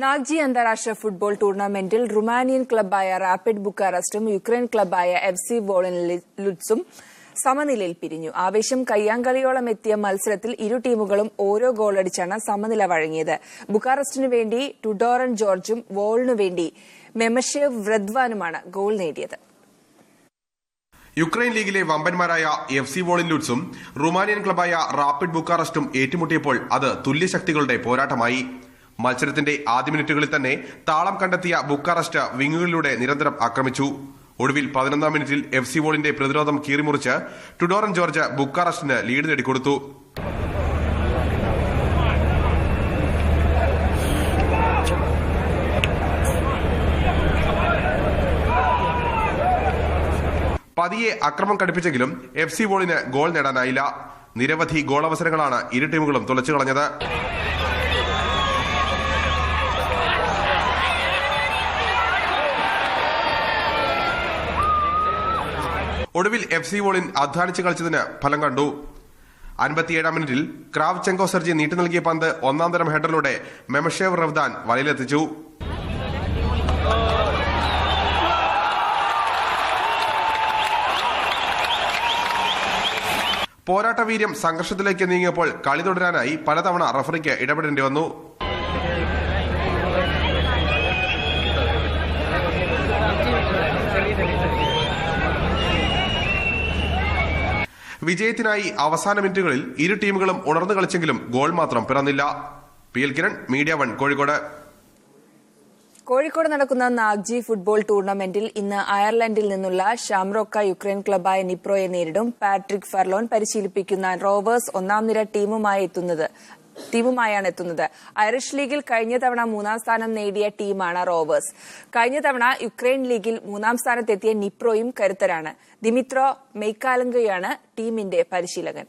നാഗ്ജി അന്താരാഷ്ട്ര ഫുട്ബോൾ ടൂർണമെന്റിൽ റുമാനിയൻ ക്ലബ്ബായ റാപ്പിഡ് ബുക്കാറസ്റ്റും യുക്രൈൻ ക്ലബ്ബായ എഫ്സി വോളൻലിറ്റ്സും സമനിലയിൽ പിരിഞ്ഞു. ആവേശം കയ്യാങ്കളിയോളം എത്തിയ മത്സരത്തിൽ ഇരു ടീമുകളും ഓരോ ഗോളടിച്ചാണ് സമനില വഴങ്ങിയത്. ബുക്കാറസ്റ്റിനു വേണ്ടി ടുഡോറൻ ജോർജും വോളിനു വേണ്ടി മെമഷേവ് വ്രദ്വാനുമാണ് ഗോൾ നേടിയത്. യുക്രൈൻ ലീഗിലെ വമ്പന്മാരായ എഫ്സി വോളൻലിറ്റ്സും റുമാനിയൻ ക്ലബ്ബായ റാപ്പിഡ് ബുക്കാറസ്റ്റും ഏറ്റുമുട്ടിയപ്പോൾ അത് തുല്യശക്തികളുടെ പോരാട്ടമായി. മത്സരത്തിന്റെ ആദ്യ മിനിറ്റുകളിൽ തന്നെ താളം കണ്ടെത്തിയ ബുക്കാറസ്റ്റ് വിങ്ങുകളിലൂടെ നിരന്തരം ആക്രമിച്ചു. ഒടുവിൽ 11ാം മിനിറ്റിൽ എഫ്സി വോളിന്റെ പ്രതിരോധം കീറിമുറിച്ച് ടുഡോറൻ ജോർജ് ബുക്കാറസ്റ്റിന് ലീഡ് നേടിക്കൊടുത്തു. പതിയെ അക്രമം കടുപ്പിച്ചെങ്കിലും എഫ്സി വോളിന് ഗോൾ നേടാനായില്ല. നിരവധി ഗോളവസരങ്ങളാണ് ഇരു ടീമുകളും തുലച്ചു കളഞ്ഞത്. ഒടുവിൽ എഫ്സി വോളിൻ അധ്വാനിച്ച് കളിച്ചതിന് ഫലം കണ്ടു. 57ാം മിനിറ്റിൽ ക്രാവ്ചെങ്കോ സെർജി നീട്ടി നൽകിയ പന്ത് ഒന്നാം തരം ഹെഡറിലൂടെ മെമഷേവ് റവ്ദാൻ വലയിലെത്തിച്ചു. പോരാട്ടവീര്യം സംഘർഷത്തിലേക്ക് നീങ്ങിയപ്പോൾ കളി തുടരാനായി പലതവണ റഫറിക്ക് ഇടപെടേണ്ടി വന്നു. വിജയത്തിനായി അവസാന മിനിറ്റുകളിൽ ഇരു ടീമുകളും ഉണർന്നു കളിച്ചെങ്കിലും ഗോൾ മാത്രം പിറന്നില്ല. PL Kiran, media 1, Kozhikode. കോഴിക്കോട് നടക്കുന്ന നാഗ്ജി ഫുട്ബോൾ ടൂർണമെന്റിൽ ഇന്ന് അയർലൻഡിൽ നിന്നുള്ള ഷാംറോക്ക യുക്രൈൻ ക്ലബ്ബായ നിപ്രോയെ നേരിടും. പാട്രിക് ഫെർലോൺ പരിശീലിപ്പിക്കുന്ന റോവേഴ്സ് ഒന്നാം നിര ടീമുമായാണ് എത്തുന്നത്. ഐറിഷ് ലീഗിൽ കഴിഞ്ഞ തവണ 3ാം സ്ഥാനം നേടിയ ടീമാണ് റോവേഴ്സ്. കഴിഞ്ഞ തവണ യുക്രൈൻ ലീഗിൽ 3ാം സ്ഥാനത്തെത്തിയ നിപ്രോയും കരുത്തരാണ്. ദിമിത്രോ മെയ്ക്കാലങ്കയാണ് ടീമിന്റെ പരിശീലകൻ.